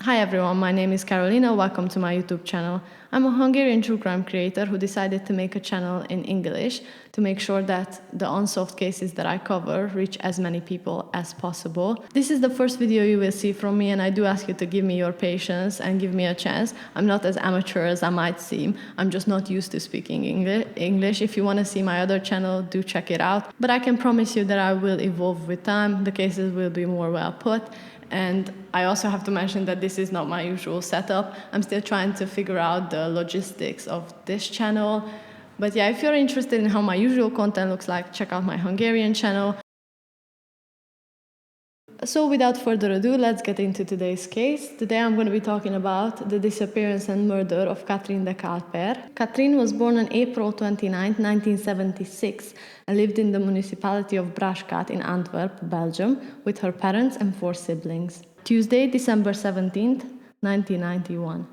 Hi everyone, my name is Carolina. Welcome to my YouTube channel. I'm a Hungarian true crime creator who decided to make a channel in English to make sure that the unsolved cases that I cover reach as many people as possible. This is the first video you will see from me, and I do ask you to give me your patience and give me a chance. I'm not as amateur as I might seem. I'm just not used to speaking English. If you want to see my other channel, do check it out. But I can promise you that I will evolve with time. The cases will be more well put. And I also have to mention that this is not my usual setup. I'm still trying to figure out the logistics of this channel. But yeah, if you're interested in how my usual content looks like, check out my Hungarian channel. So without further ado, let's get into today's case. Today I'm going to be talking about the disappearance and murder of Katrien de Cuyper. Katrien was born on April 29, 1976, and lived in the municipality of Braascaat in Antwerp, Belgium, with her parents and 4 siblings. Tuesday, December 17, 1991.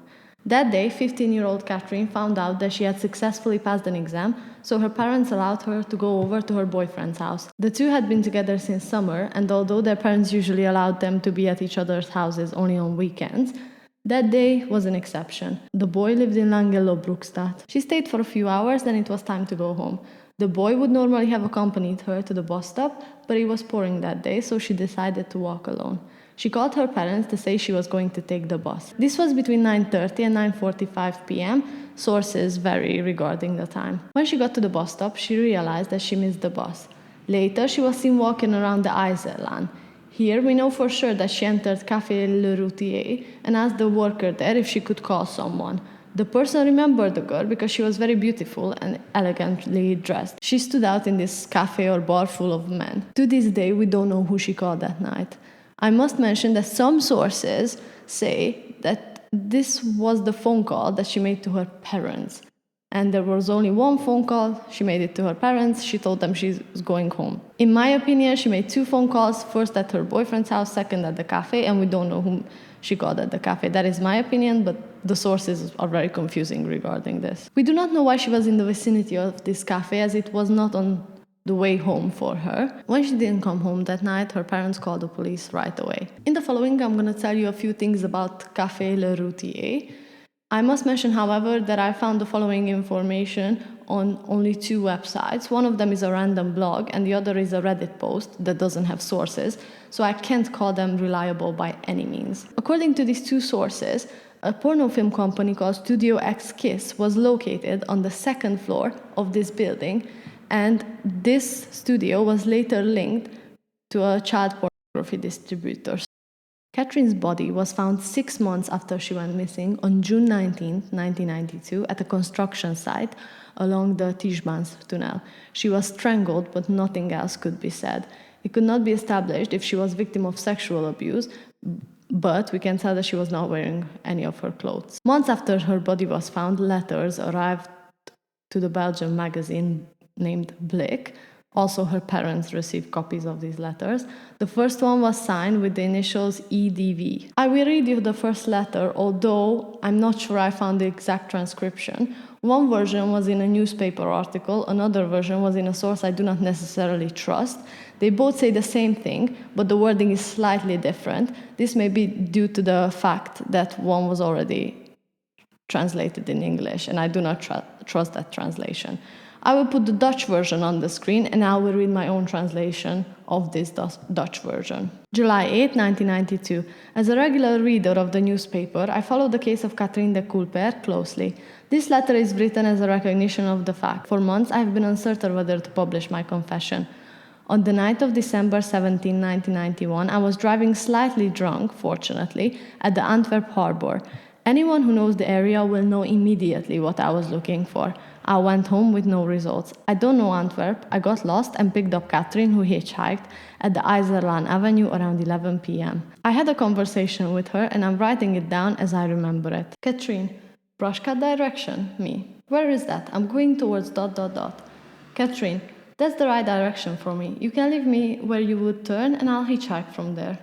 That day, 15-year-old Katrien found out that she had successfully passed an exam, so her parents allowed her to go over to her boyfriend's house. The two had been together since summer, and although their parents usually allowed them to be at each other's houses only on weekends, that day was an exception. The boy lived in Langello-Broekstad. She stayed for a few hours, then it was time to go home. The boy would normally have accompanied her to the bus stop, but it was pouring that day, so she decided to walk alone. She called her parents to say she was going to take the bus. This was between 9:30 and 9:45 p.m. Sources vary regarding the time. When she got to the bus stop, she realized that she missed the bus. Later, she was seen walking around the IJzerlaan. Here, we know for sure that she entered Café Le Routier and asked the worker there if she could call someone. The person remembered the girl because she was very beautiful and elegantly dressed. She stood out in this cafe or bar full of men. To this day, we don't know who she called that night. I must mention that some sources say that this was the phone call that she made to her parents. And there was only one phone call. She made it to her parents. She told them she's going home. In my opinion, she made 2 phone calls, first at her boyfriend's house, second at the cafe, and we don't know whom she called at the cafe. That is my opinion, but the sources are very confusing regarding this. We do not know why she was in the vicinity of this cafe, as it was not on the way home for her. When she didn't come home that night, her parents called the police right away. In the following, I'm going to tell you a few things about Café Le Routier. I must mention, however, that I found the following information on only 2 websites. One of them is a random blog, and the other is a Reddit post that doesn't have sources, so I can't call them reliable by any means. According to these 2 sources, a porno film company called Studio X Kiss was located on the 2nd floor of this building, and this studio was later linked to a child pornography distributor. Katrien's body was found 6 months after she went missing on June 19, 1992, at a construction site along the Tischbans tunnel. She was strangled, but nothing else could be said. It could not be established if she was victim of sexual abuse, but we can tell that she was not wearing any of her clothes. Months after her body was found, letters arrived to the Belgian magazine named Blik. Also, her parents received copies of these letters. The first one was signed with the initials EDV. I will read you the first letter, although I'm not sure I found the exact transcription. One version was in a newspaper article, another version was in a source I do not necessarily trust. They both say the same thing, but the wording is slightly different. This may be due to the fact that one was already translated in English, and I do not trust that translation. I will put the Dutch version on the screen, and I will read my own translation of this Dutch version. July 8, 1992. As a regular reader of the newspaper, I followed the case of Katrien de Cuyper closely. This letter is written as a recognition of the fact. For months, I have been uncertain whether to publish my confession. On the night of December 17, 1991, I was driving slightly drunk, fortunately, at the Antwerp harbor. Anyone who knows the area will know immediately what I was looking for. I went home with no results. I don't know Antwerp. I got lost and picked up Katrien, who hitchhiked at the IJzerlaan Avenue around 11 p.m. I had a conversation with her, and I'm writing it down as I remember it. Katrien, Braascaat direction? Me. Where is that? I'm going towards ... Katrien, that's the right direction for me. You can leave me where you would turn, and I'll hitchhike from there.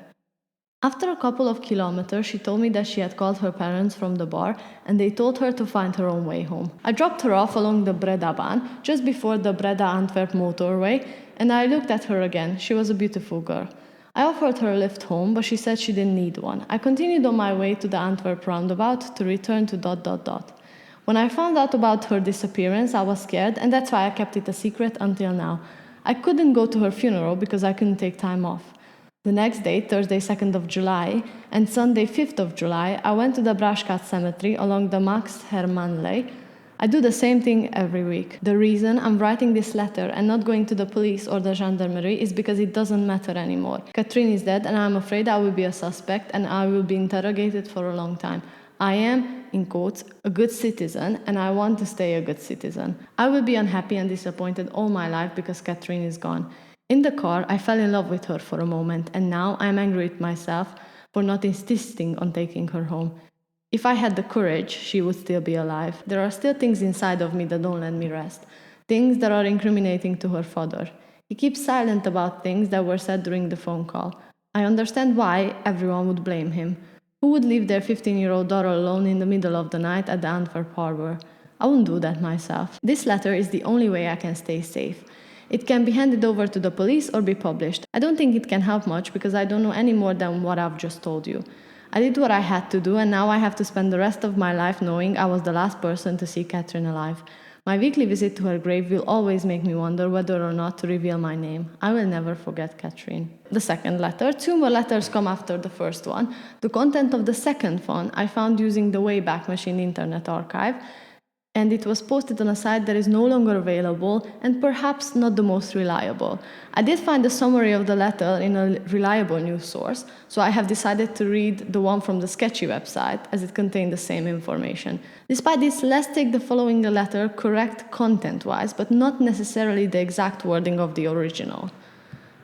After a couple of kilometers, she told me that she had called her parents from the bar, and they told her to find her own way home. I dropped her off along the Bredabaan, just before the Breda-Antwerp motorway, and I looked at her again. She was a beautiful girl. I offered her a lift home, but she said she didn't need one. I continued on my way to the Antwerp roundabout to return to ... When I found out about her disappearance, I was scared, and that's why I kept it a secret until now. I couldn't go to her funeral because I couldn't take time off. The next day, Thursday 2nd of July, and Sunday 5th of July, I went to the Braškac cemetery along the Max Hermanley. I do the same thing every week. The reason I'm writing this letter and not going to the police or the gendarmerie is because it doesn't matter anymore. Katrien is dead, and I'm afraid I will be a suspect and I will be interrogated for a long time. I am, in quotes, a good citizen, and I want to stay a good citizen. I will be unhappy and disappointed all my life because Katrien is gone. In the car, I fell in love with her for a moment, and now I'm angry at myself for not insisting on taking her home. If I had the courage, she would still be alive. There are still things inside of me that don't let me rest. Things that are incriminating to her father. He keeps silent about things that were said during the phone call. I understand why everyone would blame him. Who would leave their 15-year-old daughter alone in the middle of the night at the Antwerp harbor? I wouldn't do that myself. This letter is the only way I can stay safe. It can be handed over to the police or be published. I don't think it can help much because I don't know any more than what I've just told you. I did what I had to do, and now I have to spend the rest of my life knowing I was the last person to see Katrien alive. My weekly visit to her grave will always make me wonder whether or not to reveal my name. I will never forget Katrien. The second letter. 2 more letters come after the first one. The content of the second one I found using the Wayback Machine Internet Archive, and it was posted on a site that is no longer available and perhaps not the most reliable. I did find a summary of the letter in a reliable news source, so I have decided to read the one from the sketchy website as it contained the same information. Despite this, let's take the following letter correct content-wise, but not necessarily the exact wording of the original.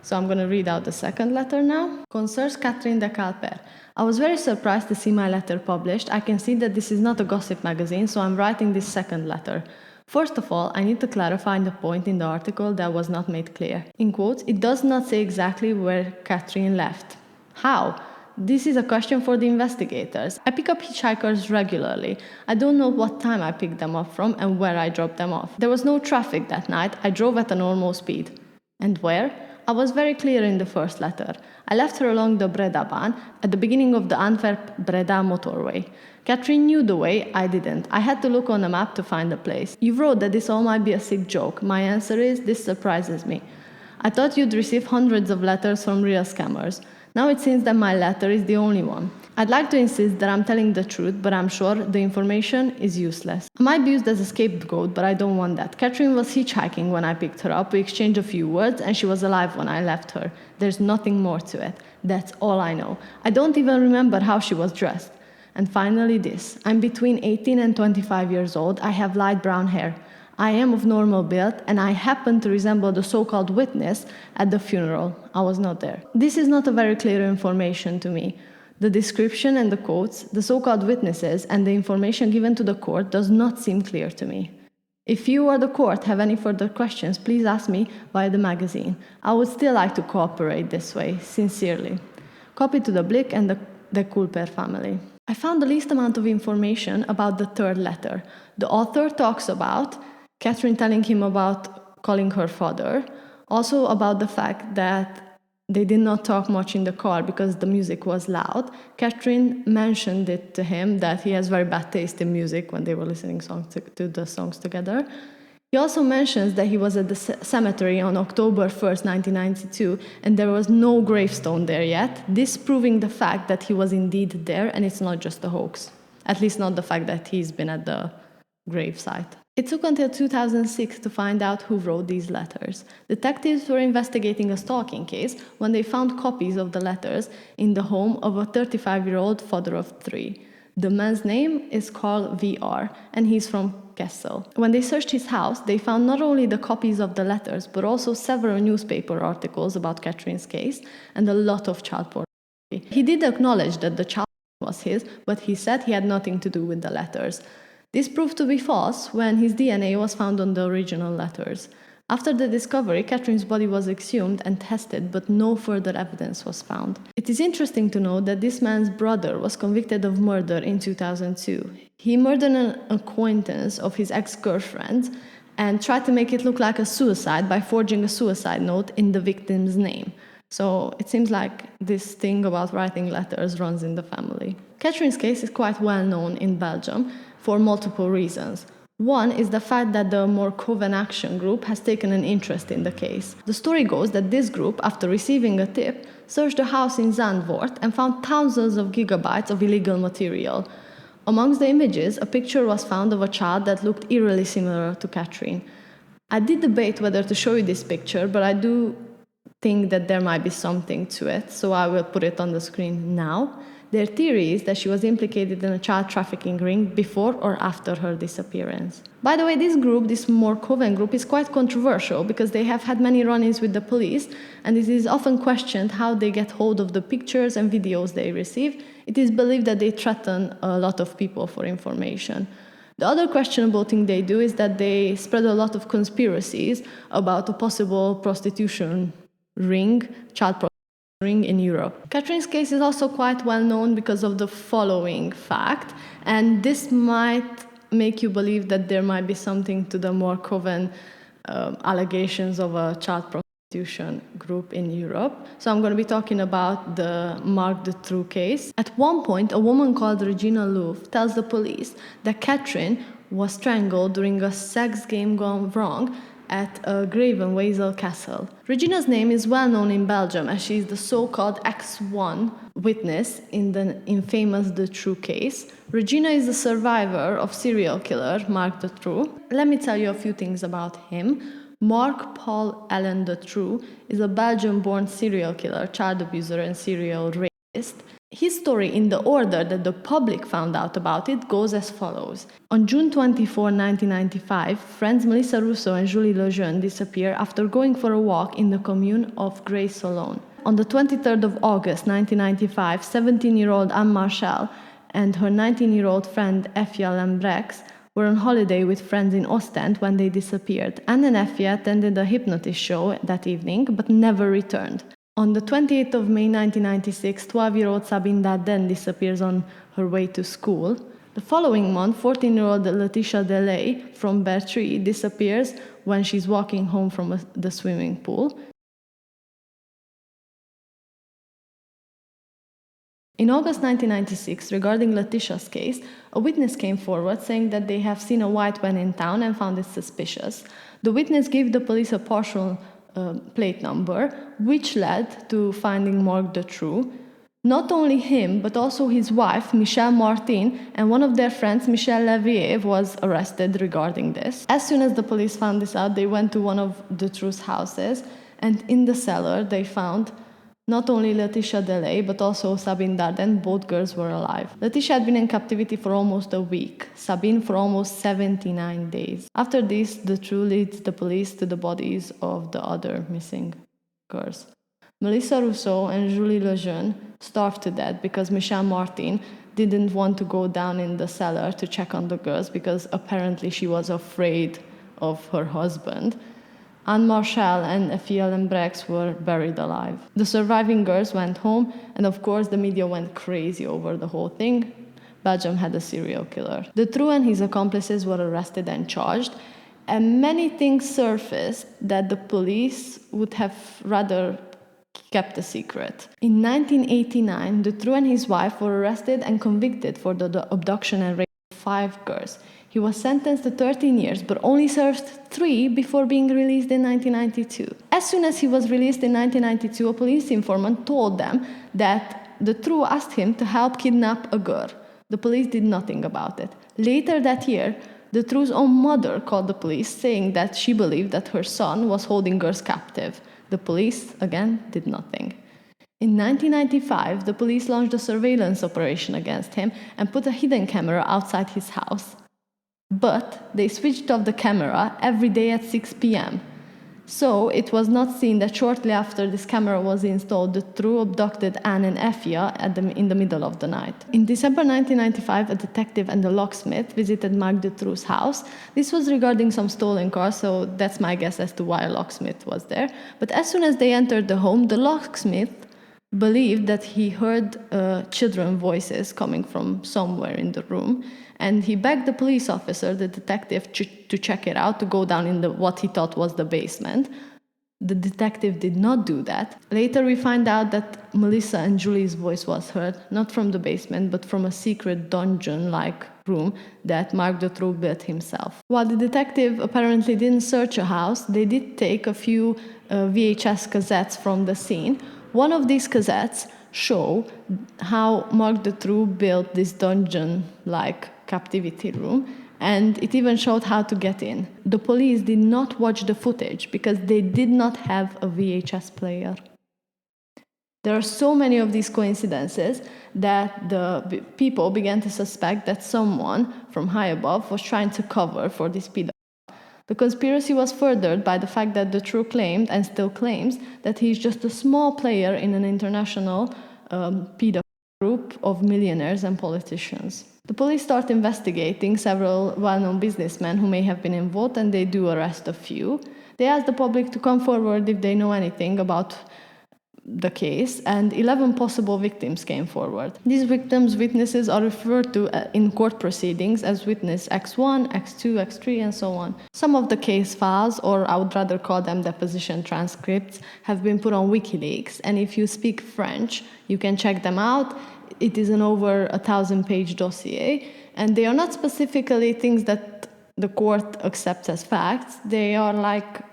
So I'm going to read out the second letter now. Concerns Katrien de Cuyper. I was very surprised to see my letter published. I can see that this is not a gossip magazine, so I'm writing this second letter. First of all, I need to clarify the point in the article that was not made clear. In quotes, it does not say exactly where Katrien left. How? This is a question for the investigators. I pick up hitchhikers regularly. I don't know what time I picked them up from and where I dropped them off. There was no traffic that night. I drove at a normal speed. And where? I was very clear in the first letter. I left her along the Breda-baan at the beginning of the Antwerp-Breda motorway. Katrien knew the way, I didn't. I had to look on a map to find the place. You wrote that this all might be a sick joke. My answer is, this surprises me. I thought you'd receive hundreds of letters from real scammers. Now it seems that my letter is the only one. I'd like to insist that I'm telling the truth, but I'm sure the information is useless. I might be used as a scapegoat, but I don't want that. Katrien was hitchhiking when I picked her up. We exchanged a few words, and she was alive when I left her. There's nothing more to it. That's all I know. I don't even remember how she was dressed. And finally this. I'm between 18 and 25 years old. I have light brown hair. I am of normal build, and I happen to resemble the so-called witness at the funeral. I was not there. This is not a very clear information to me. The description and the quotes, the so-called witnesses, and the information given to the court does not seem clear to me. If you or the court have any further questions, please ask me via the magazine. I would still like to cooperate this way, sincerely. Copy to the Blick and the Cuyper family. I found the least amount of information about the third letter. The author talks about Katrien telling him about calling her father, also about the fact that they did not talk much in the car because the music was loud. Katrien mentioned it to him that he has very bad taste in music when they were listening to the songs together. He also mentions that he was at the cemetery on October 1st, 1992, and there was no gravestone there yet, disproving the fact that he was indeed there and it's not just a hoax. At least not the fact that he's been at the gravesite. It took until 2006 to find out who wrote these letters. Detectives were investigating a stalking case when they found copies of the letters in the home of a 35-year-old father of 3. The man's name is Carl VR, and he's from Kessel. When they searched his house, they found not only the copies of the letters, but also several newspaper articles about Katrien's case and a lot of child pornography. He did acknowledge that the child was his, but he said he had nothing to do with the letters. This proved to be false when his DNA was found on the original letters. After the discovery, Katrien's body was exhumed and tested, but no further evidence was found. It is interesting to note that this man's brother was convicted of murder in 2002. He murdered an acquaintance of his ex-girlfriend and tried to make it look like a suicide by forging a suicide note in the victim's name. So it seems like this thing about writing letters runs in the family. Katrien's case is quite well known in Belgium for multiple reasons. One is the fact that the Markhoven Action Group has taken an interest in the case. The story goes that this group, after receiving a tip, searched a house in Zandvoort and found thousands of gigabytes of illegal material. Amongst the images, a picture was found of a child that looked eerily similar to Katrien. I did debate whether to show you this picture, but I do think that there might be something to it, so I will put it on the screen now. Their theory is that she was implicated in a child trafficking ring before or after her disappearance. By the way, this group, this Markhoven group, is quite controversial because they have had many run-ins with the police, and it is often questioned how they get hold of the pictures and videos they receive. It is believed that they threaten a lot of people for information. The other questionable thing they do is that they spread a lot of conspiracies about a possible prostitution ring, child prostitution ring in Europe. Katrien's case is also quite well known because of the following fact, and this might make you believe that there might be something to the Markhoven allegations of a child prostitution group in Europe. So I'm going to be talking about the Marc-Dutroux case. At one point, a woman called Regina Louf tells the police that Katrien was strangled during a sex game gone wrong at a Gravenwezel castle. Regina's name is well known in Belgium as she is the so-called X1 witness in the infamous Dutroux case. Regina is the survivor of serial killer Marc Dutroux. Let me tell you a few things about him. Marc Paul Alain Dutroux is a Belgian-born serial killer, child abuser, and serial rapist. His story, in the order that the public found out about it, goes as follows. On June 24, 1995, friends Melissa Rousseau and Julie Lejeune disappear after going for a walk in the commune of Grey-Solon. On the 23rd of August 1995, 17-year-old Anne Marchal and her 19-year-old friend Effia Lambrex were on holiday with friends in Ostend when they disappeared. Anne and Effia attended a hypnotist show that evening, but never returned. On the 28th of May 1996, 12-year-old Sabine Dardenne disappears on her way to school. The following month, 14-year-old Letitia Delay from Bertree disappears when she's walking home from the swimming pool. In August 1996, regarding Letitia's case, a witness came forward saying that they have seen a white van in town and found it suspicious. The witness gave the police a partial plate number, which led to finding Marc Dutroux. Not only him, but also his wife, Michelle Martin, and one of their friends, Michel Levier, was arrested regarding this. As soon as the police found this out, they went to one of Dutroux's houses, and in the cellar they found not only Letitia Delay, but also Sabine Dardenne. Both girls were alive. Letitia had been in captivity for almost a week, Sabine for almost 79 days. After this, Dutroux leads the police to the bodies of the other missing girls. Melissa Rousseau and Julie Lejeune starved to death because Michelle Martin didn't want to go down in the cellar to check on the girls because apparently she was afraid of her husband. Anne Marchal and Effia Lambrex were buried alive. The surviving girls went home, and of course the media went crazy over the whole thing. Belgium had a serial killer. Dutroux and his accomplices were arrested and charged, and many things surfaced that the police would have rather kept a secret. In 1989, Dutroux and his wife were arrested and convicted for the abduction and rape of 5 girls. He was sentenced to 13 years, but only served 3 before being released in 1992. As soon as he was released in 1992, a police informant told them that Dutroux asked him to help kidnap a girl. The police did nothing about it. Later that year, Dutroux's own mother called the police, saying that she believed that her son was holding girls captive. The police, again, did nothing. In 1995, the police launched a surveillance operation against him and put a hidden camera outside his house. But they switched off the camera every day at 6 p.m. So it was not seen that shortly after this camera was installed, Dutroux abducted Anne and Effia in the middle of the night. In December 1995, a detective and a locksmith visited Marc Dutroux's house. This was regarding some stolen cars, so that's my guess as to why a locksmith was there. But as soon as they entered the home, the locksmith believed that he heard children's voices coming from somewhere in the room, and he begged the police officer, the detective, to check it out, to go down in what he thought was the basement. the detective did not do that. Later we find out that Melissa and Julie's voice was heard, not from the basement, but from a secret dungeon-like room that Marc Dutroux built himself. While the detective apparently didn't search a house, they did take a few VHS cassettes from the scene. One of these cassettes show how Marc Dutroux built this dungeon-like captivity room, and it even showed how to get in. The police did not watch the footage because they did not have a VHS player. There are so many of these coincidences that the people began to suspect that someone from high above was trying to cover for this pedophile. The conspiracy was furthered by the fact that Dutroux claimed, and still claims, that he's just a small player in an international pedophile group of millionaires and politicians. The police start investigating several well-known businessmen who may have been involved, and they do arrest a few. They ask the public to come forward if they know anything about the case, and 11 possible victims came forward. These victims' witnesses are referred to in court proceedings as witness X1, X2, X3, and so on. Some of the case files, or I would rather call them deposition transcripts, have been put on WikiLeaks, and if you speak French, you can check them out. It is an over 1,000-page dossier, and they are not specifically things that the court accepts as facts. They are like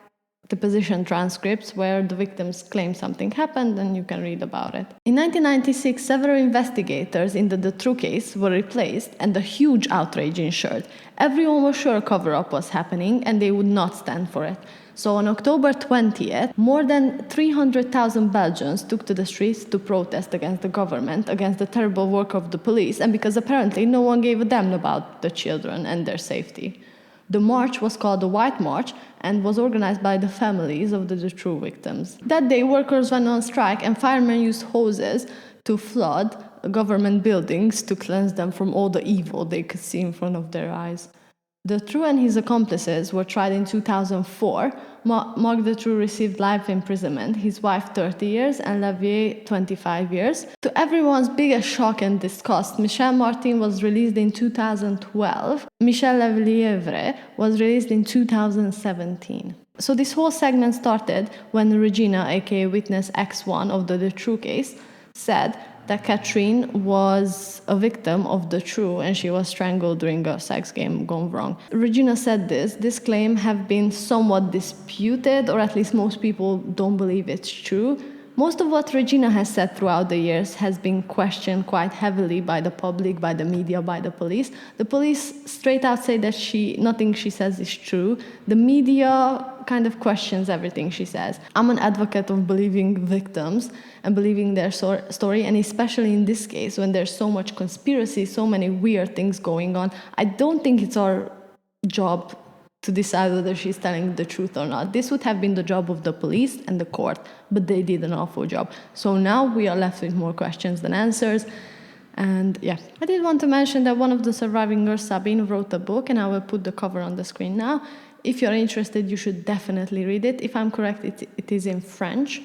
deposition transcripts where the victims claim something happened and you can read about it. In 1996, several investigators in the Dutroux case were replaced and a huge outrage ensued. Everyone was sure a cover-up was happening and they would not stand for it. So on October 20th, more than 300,000 Belgians took to the streets to protest against the government, against the terrible work of the police, and because apparently no one gave a damn about the children and their safety. The march was called the White March and was organized by the families of the Dutroux victims. That day, workers went on strike and firemen used hoses to flood government buildings to cleanse them from all the evil they could see in front of their eyes. Dutroux and his accomplices were tried in 2004. Marc Dutroux received life imprisonment, his wife 30 years, and Levier 25 years. To everyone's biggest shock and disgust, Michel Martin was released in 2012. Michel Lelièvre was released in 2017. So this whole segment started when Regina, aka witness X1 of the Dutroux case, said that Katrien was a victim of Dutroux and she was strangled during a sex game gone wrong. Regina said this claim have been somewhat disputed, or at least most people don't believe it's true. Most of what Regina has said throughout the years has been questioned quite heavily by the public, by the media, by the police. The police straight out say that nothing she says is true. The media kind of questions everything she says. I'm an advocate of believing victims and believing their story, and especially in this case when there's so much conspiracy, so many weird things going on. I don't think it's our job to decide whether she's telling the truth or not. This would have been the job of the police and the court, but they did an awful job. So now we are left with more questions than answers. And yeah, I did want to mention that one of the surviving girls, Sabine, wrote a book, and I will put the cover on the screen now. If you're interested, you should definitely read it. If I'm correct, it is in French,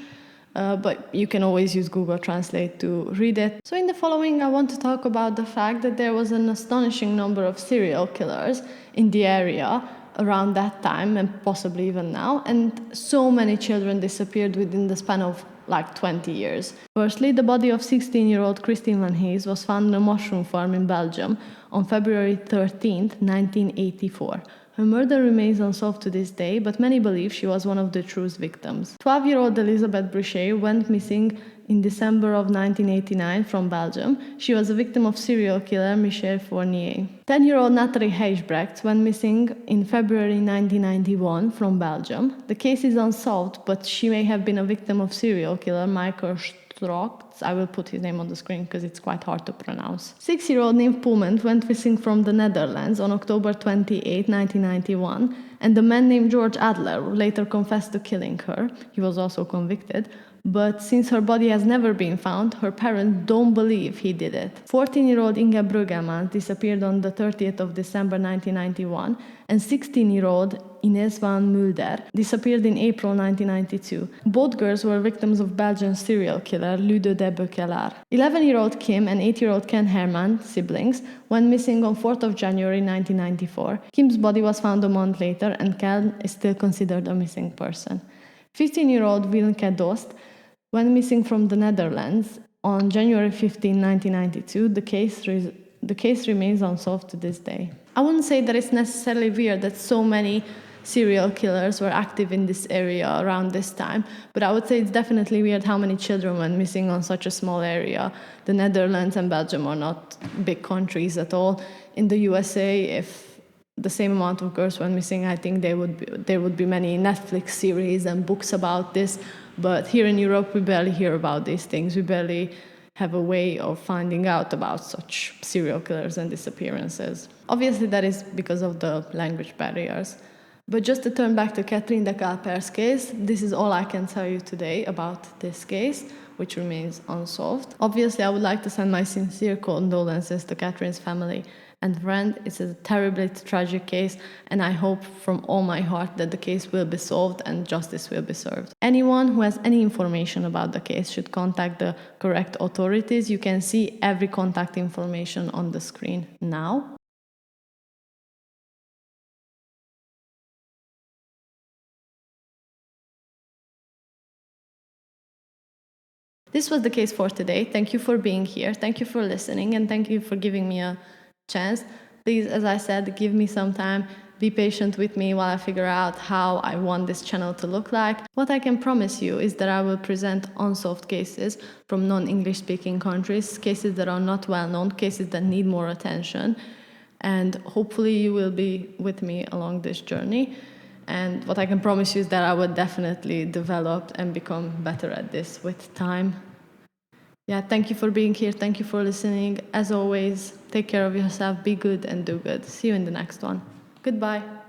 but you can always use Google Translate to read it. So in the following, I want to talk about the fact that there was an astonishing number of serial killers in the area around that time, and possibly even now, and so many children disappeared within the span of like 20 years. Firstly, the body of 16-year-old Christine Van Hees was found on a mushroom farm in Belgium on February 13th, 1984. Her murder remains unsolved to this day, but many believe she was one of Dutroux's victims. 12-year-old Elisabeth Brichet went missing in December of 1989 from Belgium. She was a victim of serial killer Michel Fournier. 10-year-old Nathalie Heijsbrecht went missing in February 1991 from Belgium. The case is unsolved, but she may have been a victim of serial killer Michael Strauch. I will put his name on the screen because it's quite hard to pronounce. 6-year-old Nymph Pullman went missing from the Netherlands on October 28, 1991, and the man named George Adler later confessed to killing her. He was also convicted. But since her body has never been found, her parents don't believe he did it. 14-year-old Inge Bruggeman disappeared on the 30th of December 1991, and 16-year-old Ines van Mulder disappeared in April 1992. Both girls were victims of Belgian serial killer Ludo de Beukelare. 11-year-old Kim and 8-year-old Ken Herman, siblings, went missing on 4th of January 1994. Kim's body was found a month later, and Ken is still considered a missing person. 15-year-old Wilke Dost went missing from the Netherlands on January 15, 1992. The case remains unsolved to this day. I wouldn't say that it's necessarily weird that so many serial killers were active in this area around this time, but I would say it's definitely weird how many children went missing on such a small area. The Netherlands and Belgium are not big countries at all. In the USA, if the same amount of girls went missing, I think there would be many Netflix series and books about this, but here in Europe we barely hear about these things. We barely have a way of finding out about such serial killers and disappearances. Obviously that is because of the language barriers. But just to turn back to Katrien Decalper's case, this is all I can tell you today about this case, which remains unsolved. Obviously, I would like to send my sincere condolences to Katrien's family and friend. It's a terribly tragic case, and I hope from all my heart that the case will be solved and justice will be served. Anyone who has any information about the case should contact the correct authorities. You can see every contact information on the screen now. This was the case for today. Thank you for being here. Thank you for listening, and thank you for giving me a chance. Please, as I said, give me some time. Be patient with me while I figure out how I want this channel to look like. What I can promise you is that I will present unsolved cases from non-English speaking countries, cases that are not well known, cases that need more attention. And hopefully you will be with me along this journey. And what I can promise you is that I will definitely develop and become better at this with time. Yeah, thank you for being here. Thank you for listening. As always, take care of yourself, be good and do good. See you in the next one. Goodbye.